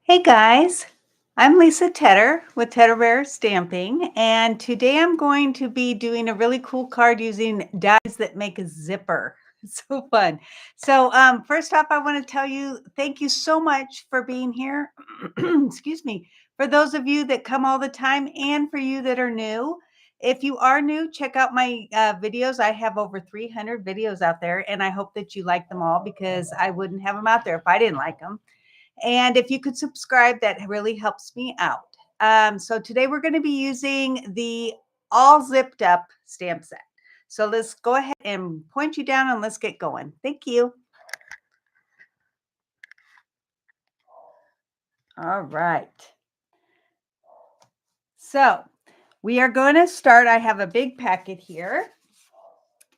Hey guys, I'm Lisa Tedder with Tedder Bear Stamping, and today I'm going to be doing a really cool card using dies that make a zipper. It's so fun. So first off, I want to tell you thank you so much for being here. Excuse me. For those of you that come all the time and for you that are new. If you are new, check out my videos. I have over 300 videos out there, and I hope that you like them all because I wouldn't have them out there if I didn't like them. And if you could subscribe, that really helps me out. So today we're going to be using the all zipped up stamp set. So let's go ahead and point you down and let's get going. Thank you. All right. So we are going to start. I have a big packet here.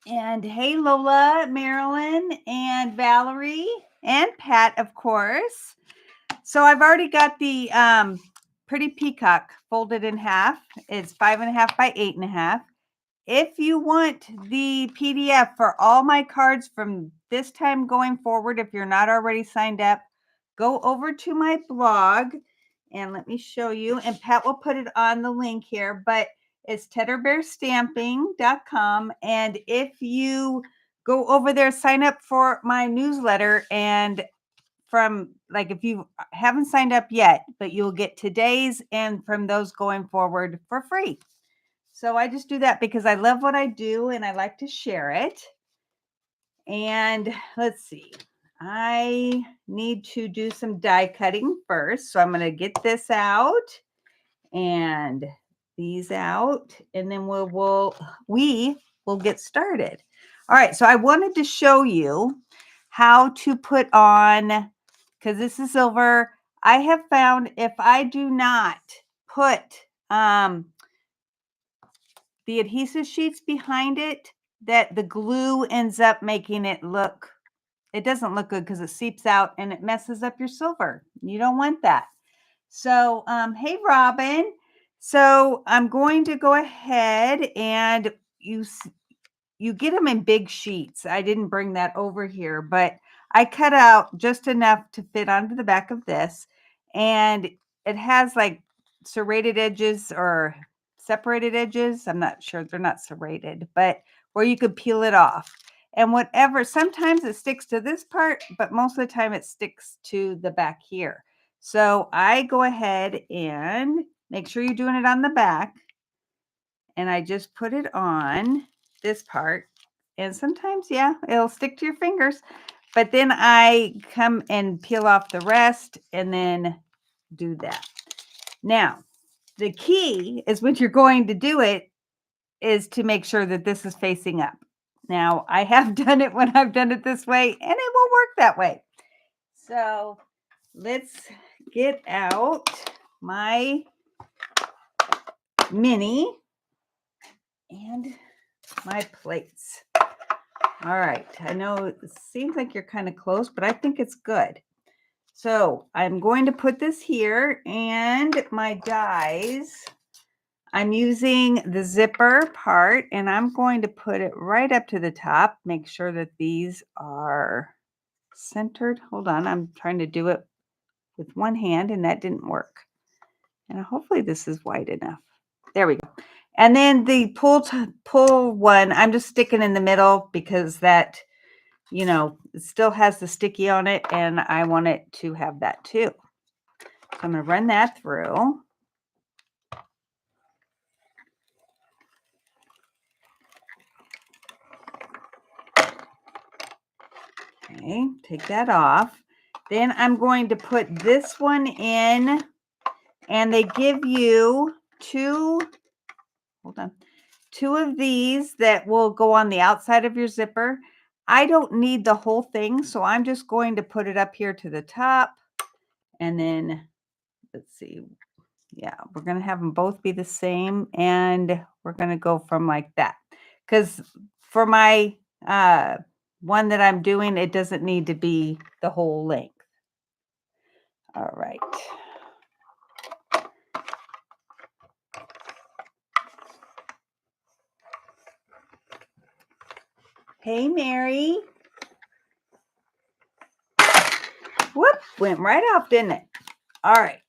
And hey, Lola, Marilyn, and Valerie, and Pat, of course. So I've already got the pretty peacock folded in half. It's 5.5 by 8.5. If you want the PDF for all my cards from this time going forward, if you're not already signed up, go over to my blog and let me show you. And Pat will put it on the link here, but it's tedderbearstamping.com. And if you go over there, sign up for my newsletter, and from like if you haven't signed up yet, but you'll get today's and from those going forward for free. So I just do that because I love what I do and I like to share it. And let's see, I need to do some die cutting first. So I'm going to get this out and these out, and then we will get started. All right, so I wanted to show you how to put on, because this is silver. I have found if I do not put the adhesive sheets behind it, that the glue ends up making it doesn't look good because it seeps out and it messes up your silver. You don't want that. So, hey, Robin. So I'm going to go ahead and you get them in big sheets. I didn't bring that over here, but I cut out just enough to fit onto the back of this. And it has like serrated edges or separated edges. I'm not sure, they're not serrated, but where you could peel it off. And whatever, sometimes it sticks to this part, but most of the time it sticks to the back here. So I go ahead and make sure you're doing it on the back. And I just put it on this part. And sometimes, yeah, it'll stick to your fingers. But then I come and peel off the rest and then do that. Now, the key is when you're going to do it is to make sure that this is facing up. Now, I have done it when I've done it this way, and it will work that way. So let's get out my mini and my plates. All right. I know it seems like you're kind of close, but I think it's good. So I'm going to put this here, and my dies. I'm using the zipper part, and I'm going to put it right up to the top. Make sure that these are centered. Hold on. I'm trying to do it with one hand, and that didn't work. And hopefully this is wide enough. There we go. And then the pull one, I'm just sticking in the middle because that, it still has the sticky on it, and I want it to have that too. So I'm going to run that through. Okay, take that off. Then I'm going to put this one in, and they give you two of these that will go on the outside of your zipper. I don't need the whole thing, so I'm just going to put it up here to the top. And then, let's see. Yeah, we're going to have them both be the same, and we're going to go from like that. Because for my one that I'm doing, it doesn't need to be the whole length. All right. Hey, Mary. Whoop, went right off, didn't it? All right.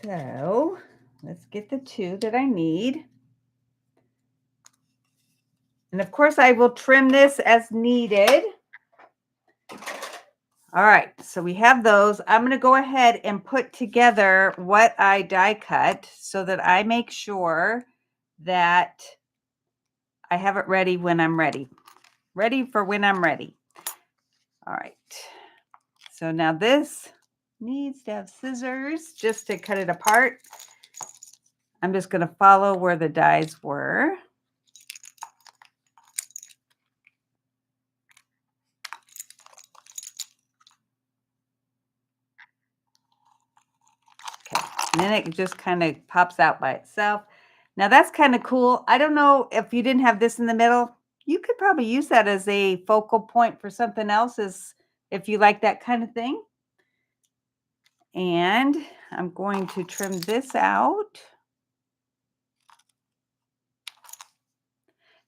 So let's get the 2 that I need. And of course, I will trim this as needed. All right, so we have those. I'm going to go ahead and put together what I die cut so that I make sure that I have it ready when I'm ready. Ready for when I'm ready. All right. So now this needs to have scissors just to cut it apart. I'm just going to follow where the dies were. Okay, and then it just kind of pops out by itself. Now that's kind of cool. I don't know if you didn't have this in the middle, you could probably use that as a focal point for something else if you like that kind of thing. And I'm going to trim this out.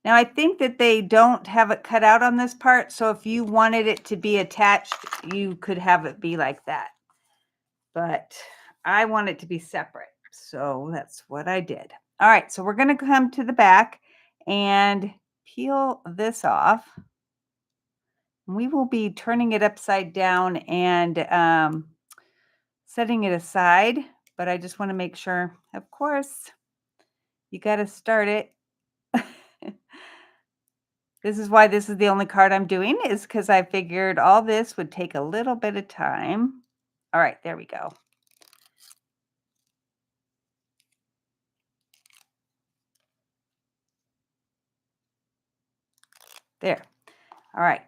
Now I think that they don't have it cut out on this part, so if you wanted it to be attached, you could have it be like that. But I want it to be separate, so that's what I did. All right, so we're going to come to the back and peel this off. We will be turning it upside down and setting it aside, but I just want to make sure, of course, you got to start it. This is why this is the only card I'm doing, is because I figured all this would take a little bit of time. All right, there we go. There. All right.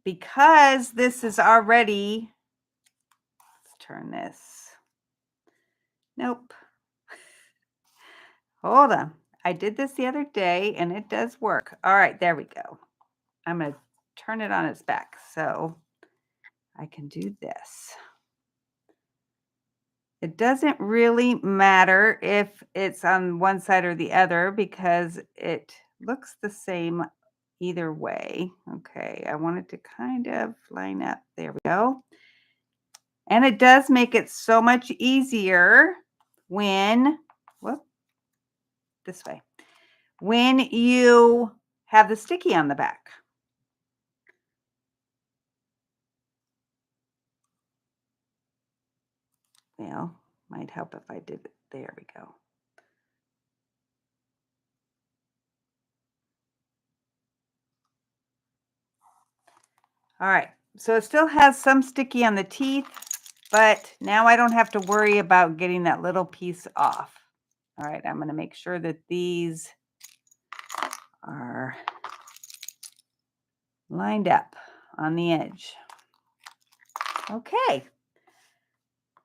Because this is already, let's turn this. Nope. Hold on. I did this the other day and it does work. All right, there we go. I'm going to turn it on its back so I can do this. It doesn't really matter if it's on one side or the other because it looks the same either way. Okay, I want it to kind of line up. There we go. And it does make it so much easier when, this way, when you have the sticky on the back. Well, might help if I did it. There we go. All right, so it still has some sticky on the teeth, but now I don't have to worry about getting that little piece off. All right, I'm going to make sure that these are lined up on the edge. Okay.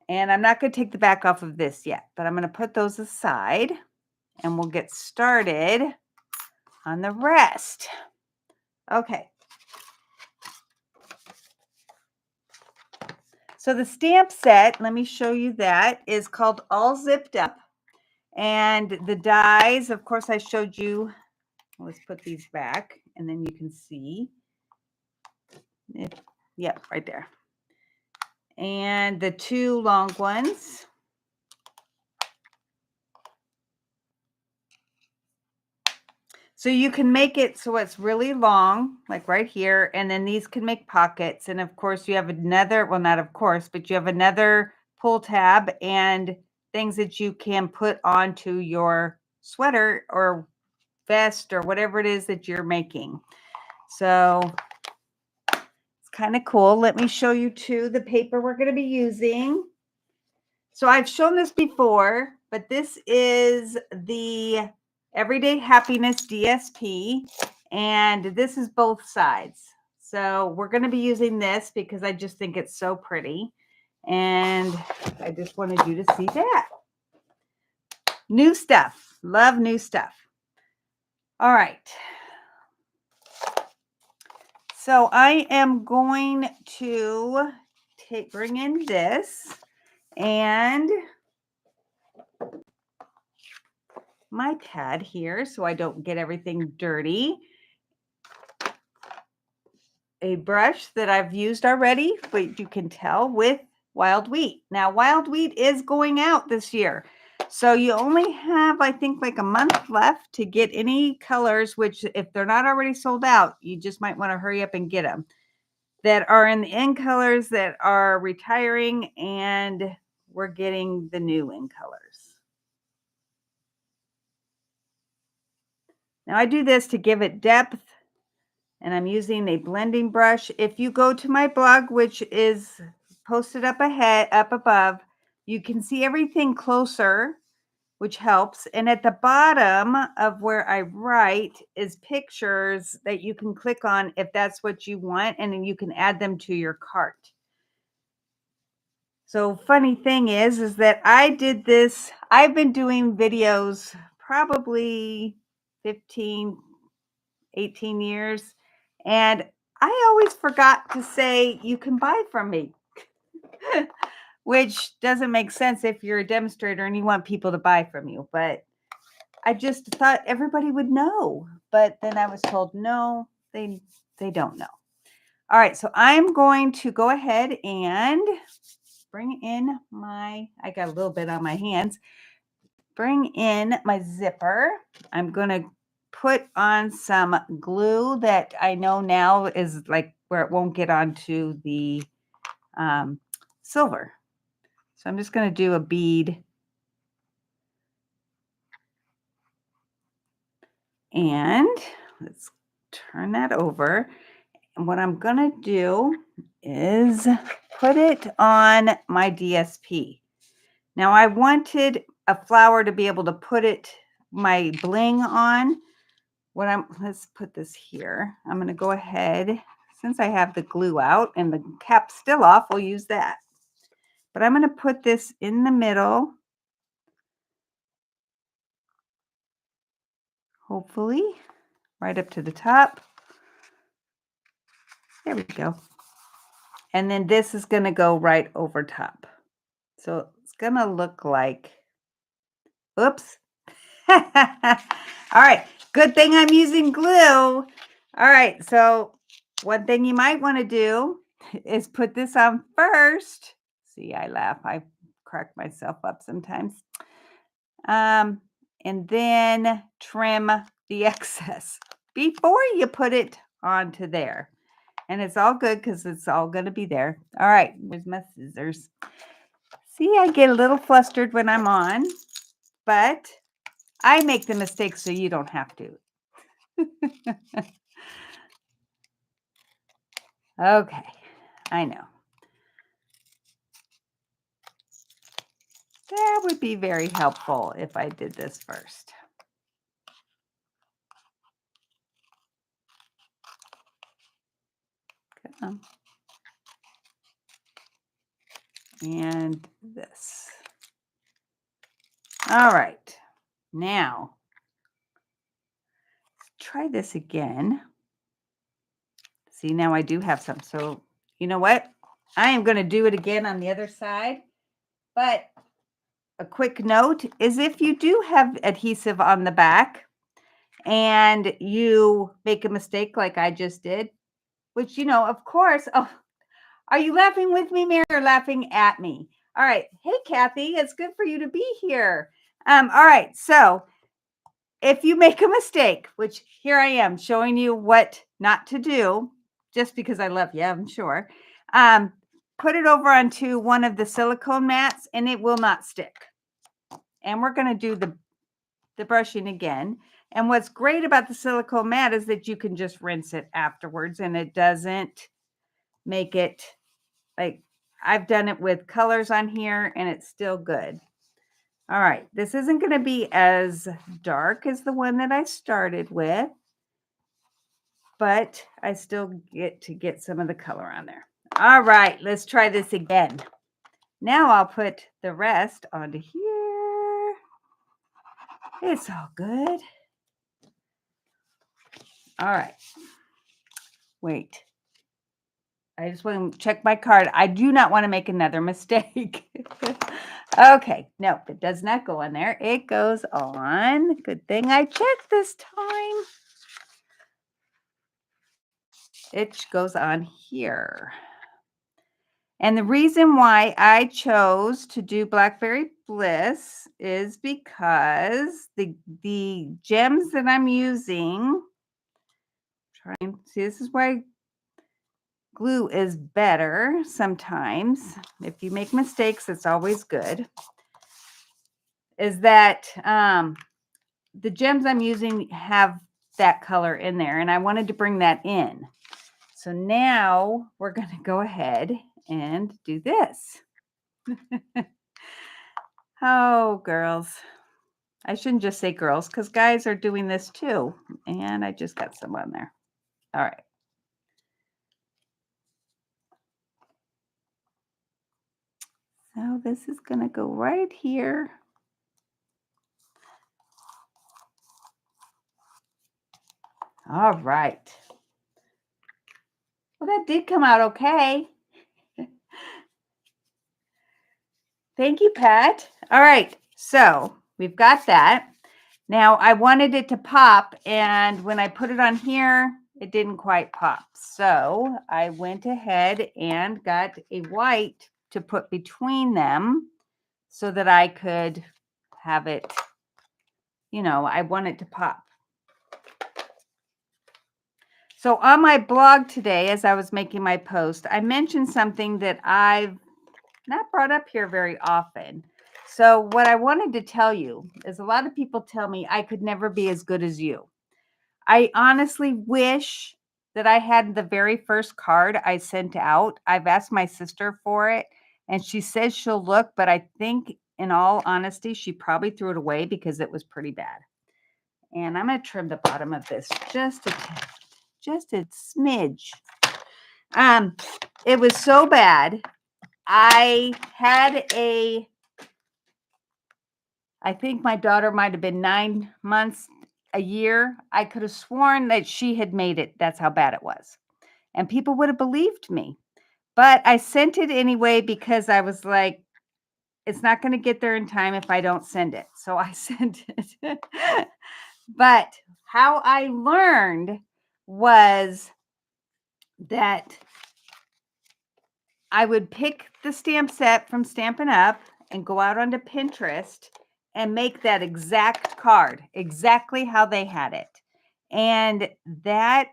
And I'm not going to take the back off of this yet, but I'm going to put those aside and we'll get started on the rest. Okay. So the stamp set, let me show you that, is called All Zipped Up. And the dies, of course, I showed you. Let's put these back and then you can see. Yep, right there. And the 2 long ones. So you can make it so it's really long, like right here, and then these can make pockets. And of course you have another, well, not of course, but you have another pull tab and things that you can put onto your sweater or vest or whatever it is that you're making. So it's kind of cool. Let me show you too the paper we're going to be using. So I've shown this before, but this is the Everyday Happiness DSP, and this is both sides. So we're going to be using this because I just think it's so pretty, and I just wanted you to see that. New stuff. Love new stuff. All right. So I am going to bring in this and my pad here so I don't get everything dirty. a brush that I've used already, but you can tell with wild wheat. Now, wild wheat is going out this year. So you only have, I think, like a month left to get any colors, which if they're not already sold out, you just might want to hurry up and get them, that are in the in colors that are retiring, and we're getting the new in colors. Now I do this to give it depth, and I'm using a blending brush. If you go to my blog, which is posted up above, you can see everything closer, which helps. And at the bottom of where I write is pictures that you can click on if that's what you want, and then you can add them to your cart. So funny thing is that I did this. I've been doing videos probably 15, 18 years. And I always forgot to say you can buy from me, which doesn't make sense if you're a demonstrator and you want people to buy from you. But I just thought everybody would know. But then I was told, no, they don't know. All right, so I'm going to go ahead and bring in I got a little bit on my hands, bring in my zipper. I'm going to put on some glue that I know now is like where it won't get onto the silver. So I'm just going to do a bead. And let's turn that over. And what I'm going to do is put it on my DSP. Now I wanted a flower to be able to put my bling on. Let's put this here. I'm going to go ahead, since I have the glue out and the cap's still off, we'll use that. But I'm going to put this in the middle, hopefully, right up to the top. There we go. And then this is going to go right over top. So it's going to look like, oops. All right, good thing I'm using glue. All right, so one thing you might want to do is put this on first. See, I laugh. I crack myself up sometimes. And then trim the excess before you put it onto there. And it's all good because it's all going to be there. All right, here's my scissors. See, I get a little flustered when I'm on, but I make the mistakes so you don't have to. Okay, I know. That would be very helpful if I did this first. Come. And this. All right, now try this again. See, now I do have some. So you know what? I am going to do it again on the other side. But a quick note is if you do have adhesive on the back and you make a mistake like I just did, which, you know, of course, oh, are you laughing with me, Mary, or laughing at me? All right. Hey, Kathy, it's good for you to be here. All right. So if you make a mistake, which here I am showing you what not to do, just because I love you, I'm sure, put it over onto one of the silicone mats and it will not stick. And we're going to do the brushing again. And what's great about the silicone mat is that you can just rinse it afterwards and it doesn't make it like I've done it with colors on here and it's still good. All right, this isn't going to be as dark as the one that I started with, but I still get to get some of the color on there. All right, let's try this again. Now I'll put the rest onto here. It's all good. All right. Wait. I just want to check my card. I do not want to make another mistake. Okay. No, it does not go on there. It goes on. Good thing I checked this time. it goes on here. And the reason why I chose to do Blackberry Bliss is because the gems that I'm using, see, this is why glue is better sometimes. If you make mistakes, it's always good. Is that the gems I'm using have that color in there, and I wanted to bring that in. So now we're going to go ahead and do this. Oh, girls. I shouldn't just say girls because guys are doing this too. And I just got some on there. All right. So this is going to go right here. All right. Well, that did come out okay. Thank you, Pat. All right. So we've got that. Now I wanted it to pop, and when I put it on here, it didn't quite pop. So I went ahead and got a white to put between them so that I could have it, you know, I want it to pop. So on my blog today, as I was making my post, I mentioned something that I've not brought up here very often. So what I wanted to tell you is a lot of people tell me I could never be as good as you. I honestly wish that I had the very first card I sent out. I've asked my sister for it, and she says she'll look, but I think in all honesty, she probably threw it away because it was pretty bad. And I'm going to trim the bottom of this just a smidge. It was so bad. I think my daughter might have been 9 months, a year. I could have sworn that she had made it. That's how bad it was. And people would have believed me. But I sent it anyway because I was like, it's not going to get there in time if I don't send it. So I sent it. But how I learned was that I would pick the stamp set from Stampin' Up! And go out onto Pinterest and make that exact card, exactly how they had it. And that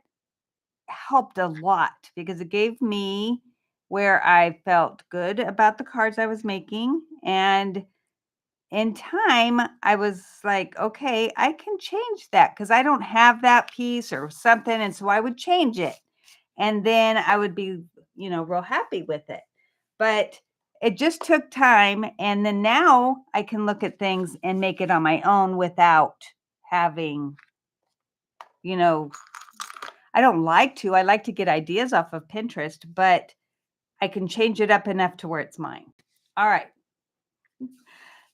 helped a lot because it gave me where I felt good about the cards I was making. And in time, I was like, okay, I can change that because I don't have that piece or something. And so I would change it. And then I would be, you know, real happy with it. But it just took time. And then now I can look at things and make it on my own without having, you know, I don't like to. I like to get ideas off of Pinterest, but I can change it up enough to where it's mine. All right.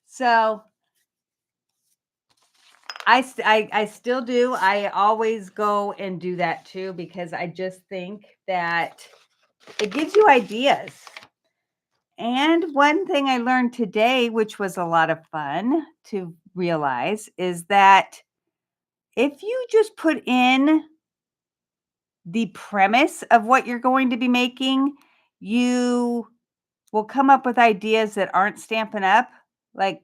So I still do. I always go and do that too because I just think that it gives you ideas. And one thing I learned today, which was a lot of fun to realize, is that if you just put in the premise of what you're going to be making, you will come up with ideas that aren't Stampin' Up. Like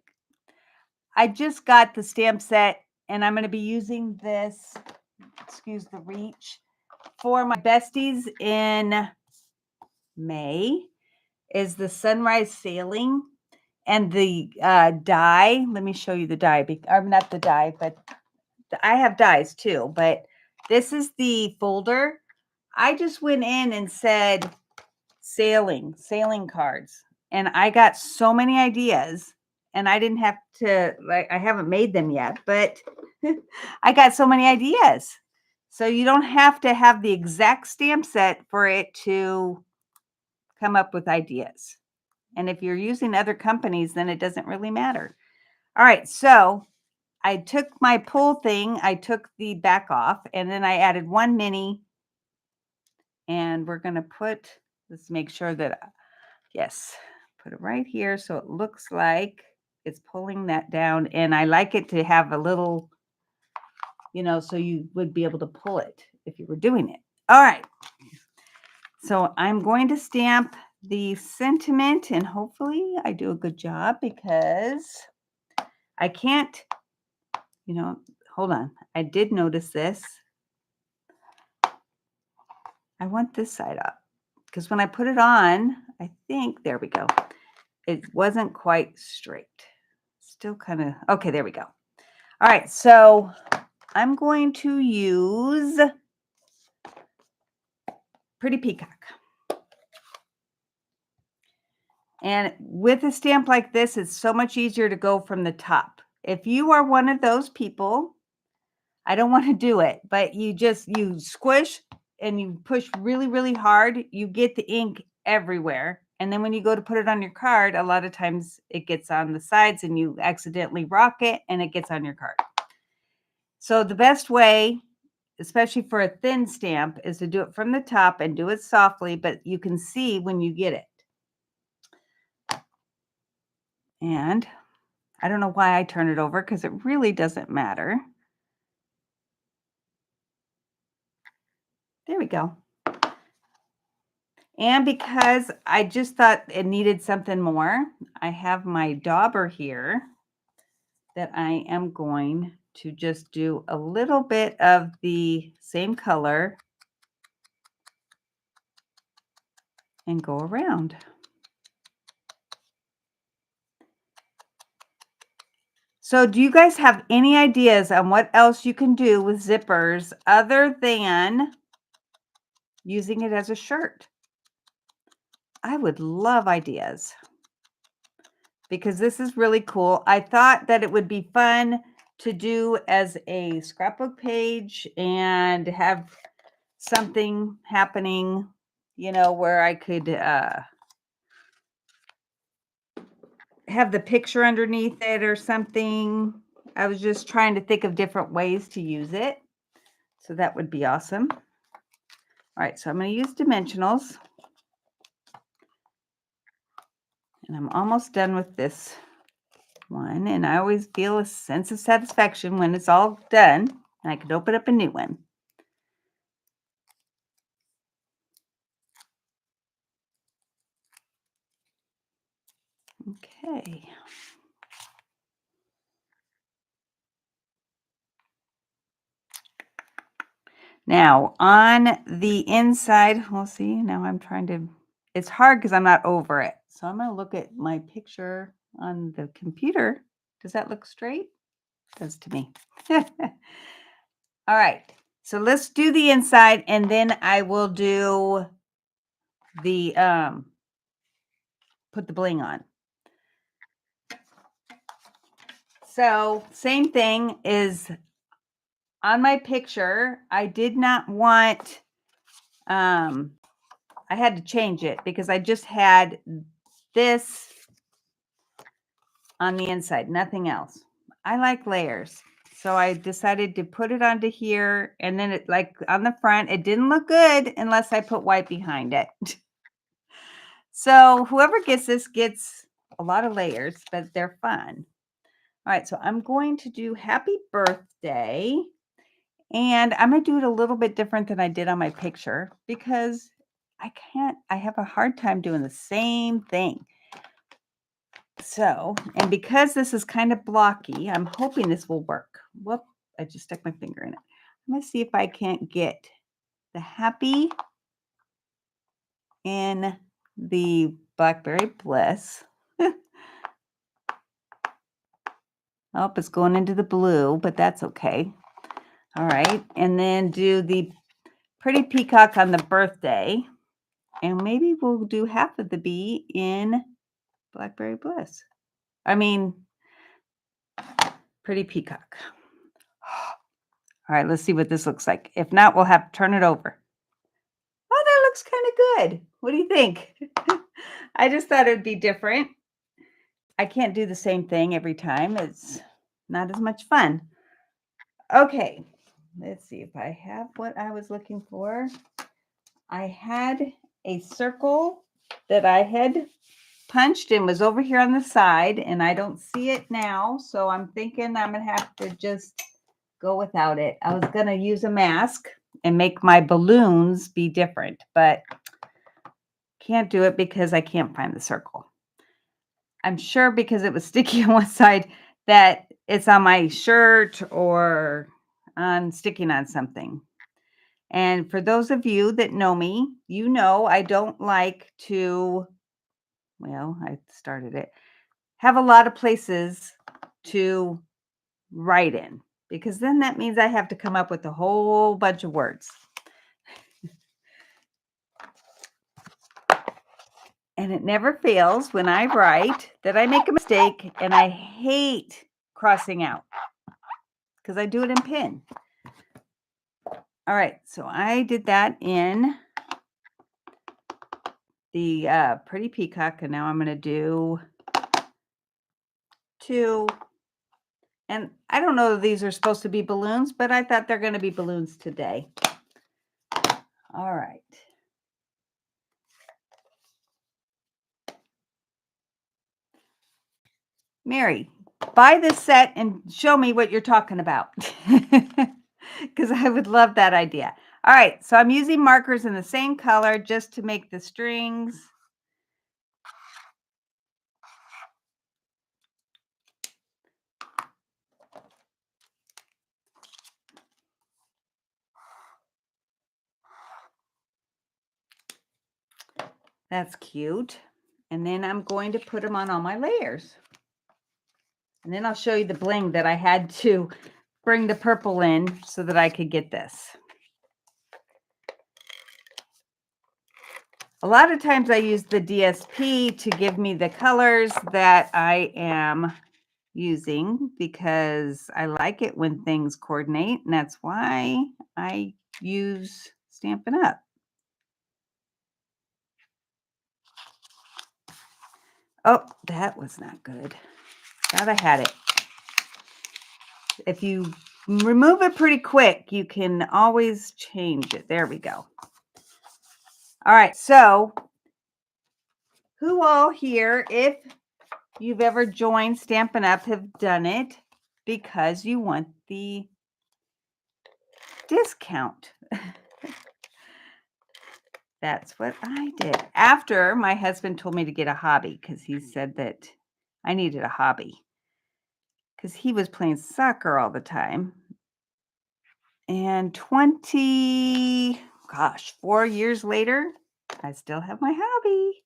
I just got the stamp set and I'm going to be using this, excuse the reach, for my besties in May is the Sunrise Sailing. And the die, let me show you the die. I'm not the die, but I have dies too. But this is the folder. I just went in and said sailing cards. And I got so many ideas. And I didn't have to, like, I haven't made them yet, but I got so many ideas. So you don't have to have the exact stamp set for it to come up with ideas. And if you're using other companies, then it doesn't really matter. All right, so I took my pull thing, I took the back off, and then I added one mini. And we're going to let's make sure that, yes, put it right here so it looks like it's pulling that down. And I like it to have a little, you know, so you would be able to pull it if you were doing it. All right. So I'm going to stamp the sentiment, and hopefully I do a good job because I can't, hold on. I did notice this. I want this side up because when I put it on, I think, there we go. It wasn't quite straight. Still kind of, okay, there we go. All right, so I'm going to use Pretty Peacock. And with a stamp like this, it's so much easier to go from the top. If you are one of those people, I don't want to do it, but you squish and you push really, really hard, you get the ink everywhere. And then when you go to put it on your card, a lot of times it gets on the sides and you accidentally rock it and it gets on your card. So the best way, especially for a thin stamp, is to do it from the top and do it softly, but you can see when you get it. And I don't know why I turn it over because it really doesn't matter. There we go. And because I just thought it needed something more, I have my dauber here that I am going to just do a little bit of the same color and go around. So do you guys have any ideas on what else you can do with zippers other than using it as a shirt? I would love ideas because this is really cool. I thought that it would be fun to do as a scrapbook page and have something happening, where I could have the picture underneath it or something. I was just trying to think of different ways to use it. So that would be awesome. All right, so I'm going to use dimensionals. And I'm almost done with this one. And I always feel a sense of satisfaction when it's all done. And I could open up a new one. Okay. Now on the inside, we'll see. Now I'm trying to, it's hard because I'm not over it. So I'm going to look at my picture on the computer. Does that look straight? It does to me. All right. So let's do the inside and then I will do the, put the bling on. So same thing is on my picture. I did not want, I had to change it because I just had this on the inside, nothing else. I like layers. So I decided to put it onto here and then it, like on the front, it didn't look good unless I put white behind it. So whoever gets this gets a lot of layers, but they're fun. All right, so I'm going to do happy birthday. And I'm going to do it a little bit different than I did on my picture because I have a hard time doing the same thing. So, and because this is kind of blocky, I'm hoping this will work. Whoop, I just stuck my finger in it. I'm going to see if I can't get the happy in the Blackberry Bliss. Oh, it's going into the blue, but that's okay. All right. And then do the Pretty Peacock on the birthday. And maybe we'll do half of the bee in Blackberry Bliss. I mean, Pretty Peacock. All right, let's see what this looks like. If not, we'll have to turn it over. Oh, that looks kind of good. What do you think? I just thought it would be different. I can't do the same thing every time. It's not as much fun. Okay, let's see if I have what I was looking for. I had a circle that I had punched and was over here on the side, and I don't see it now. So I'm thinking I'm going to have to just go without it. I was going to use a mask and make my balloons be different, but can't do it because I can't find the circle. I'm sure because it was sticky on one side that it's on my shirt or on sticking on something. And for those of you that know me, you know I don't like to, well, I started it, have a lot of places to write in, because then that means I have to come up with a whole bunch of words. And it never fails when I write that I make a mistake, and I hate crossing out because I do it in pen. All right, so I did that in the Pretty Peacock, and now I'm going to do 2. And I don't know if these are supposed to be balloons, but I thought they're going to be balloons today. All right. Mary, buy this set and show me what you're talking about, because I would love that idea. All right, so I'm using markers in the same color just to make the strings. That's cute. And then I'm going to put them on all my layers. And then I'll show you the bling that I had to bring the purple in so that I could get this. A lot of times I use the DSP to give me the colors that I am using because I like it when things coordinate, and that's why I use Stampin' Up. Oh, that was not good. Thought I had it. If you remove it pretty quick, you can always change it. There we go. All right, so who all here, if you've ever joined Stampin' Up, have done it because you want the discount? That's what I did after my husband told me to get a hobby, because he said that I needed a hobby because he was playing soccer all the time. And 4 years later, I still have my hobby.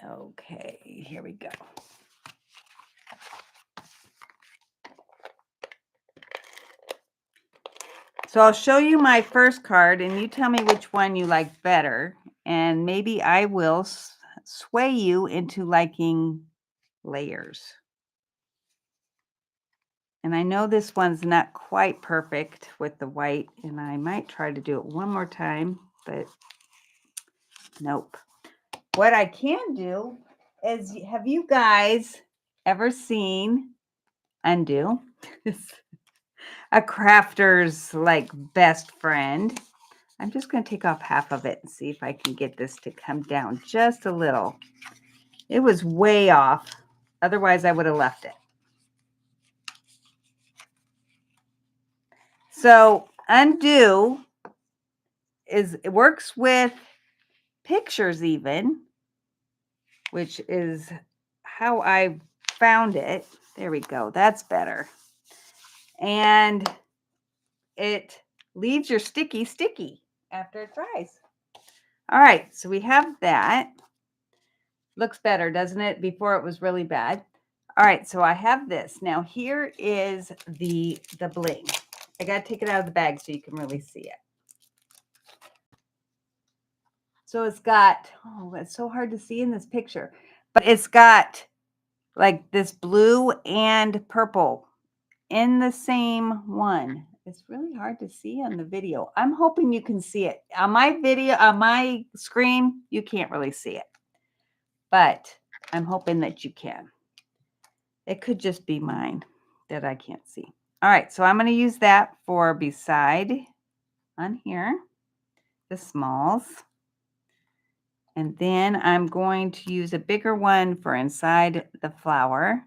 Okay, here we go. So I'll show you my first card, and you tell me which one you like better, and maybe I will sway you into liking layers. And I know this one's not quite perfect with the white, and I might try to do it one more time, but nope. What I can do is, have you guys ever seen Undo? A crafter's like best friend. I'm just going to take off half of it and see if I can get this to come down just a little. It was way off. Otherwise, I would have left it. So Undo it works with pictures even, which is how I found it. There we go. That's better. And it leaves your sticky after it dries. All right, so we have that. Looks better, doesn't it? Before it was really bad. All right, so I have this. Now here is the bling. I got to take it out of the bag so you can really see it. So it's got, oh, it's so hard to see in this picture, but it's got like this blue and purple in the same one. It's really hard to see on the video. I'm hoping you can see it. On my video, on my screen, you can't really see it, but I'm hoping that you can. It could just be mine that I can't see. All right, so I'm going to use that for beside on here, the smalls. And then I'm going to use a bigger one for inside the flower.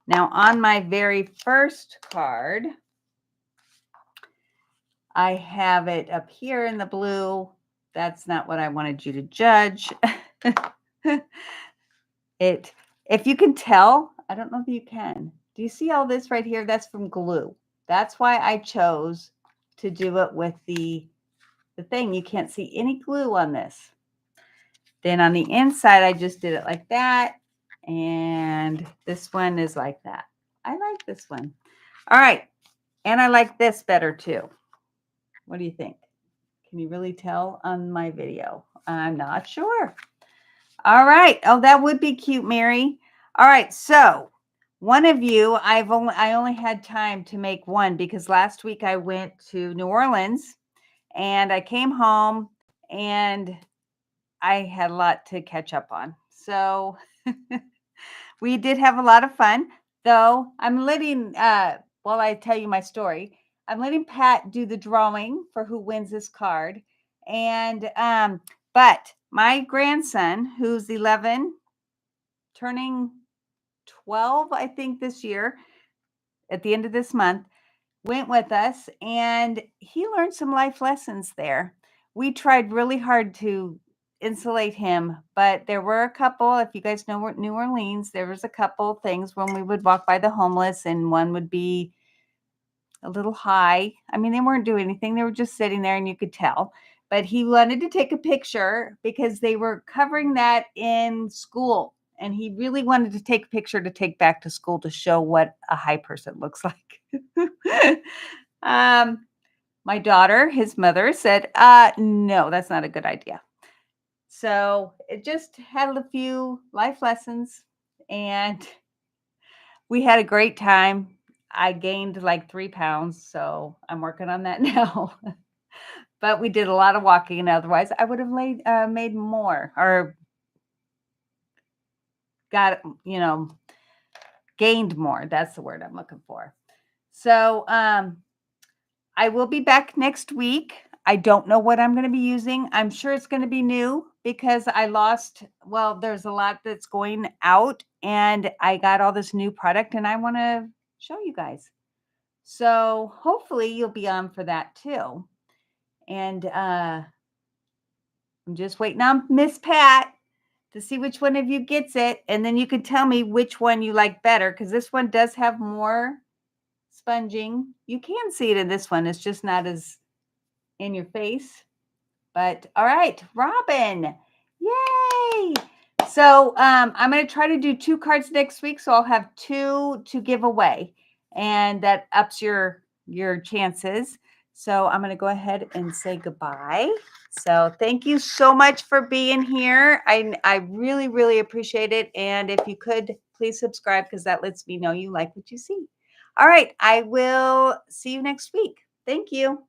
Now on my very first card, I have it up here in the blue, That's not what I wanted you to judge. If you can tell, I don't know if you can. Do you see all this right here? That's from glue. That's why I chose to do it with the thing. You can't see any glue on this. Then on the inside, I just did it like that. And this one is like that. I like this one. All right. And I like this better too. What do you think? Can you really tell on my video? I'm not sure. All right. Oh, that would be cute, Mary. All right. So one of you, I only had time to make one because last week I went to New Orleans and I came home and I had a lot to catch up on. So we did have a lot of fun, though. I'm letting, while I tell you my story, I'm letting Pat do the drawing for who wins this card. And, but my grandson, who's 11, turning 12, I think this year, at the end of this month, went with us and he learned some life lessons there. We tried really hard to insulate him, but there were a couple, if you guys know New Orleans, there was a couple things when we would walk by the homeless and one would be a little high. I mean, they weren't doing anything. They were just sitting there and you could tell. But he wanted to take a picture because they were covering that in school. And he really wanted to take a picture to take back to school to show what a high person looks like. My daughter, his mother, said, no, that's not a good idea. So it just had a few life lessons and we had a great time. I gained like 3 pounds, so I'm working on that now. But we did a lot of walking, and otherwise I would have made more or got, gained more. That's the word I'm looking for. So I will be back next week. I don't know what I'm going to be using. I'm sure it's going to be new because there's a lot that's going out and I got all this new product and I want to show you guys. So hopefully you'll be on for that too. And I'm just waiting on Miss Pat to see which one of you gets it. And then you can tell me which one you like better because this one does have more sponging. You can see it in this one. It's just not as in your face. But all right, Robin. Yay! So I'm going to try to do 2 cards next week. So I'll have 2 to give away. And that ups your chances. So I'm going to go ahead and say goodbye. So thank you so much for being here. I really, really appreciate it. And if you could, please subscribe because that lets me know you like what you see. All right. I will see you next week. Thank you.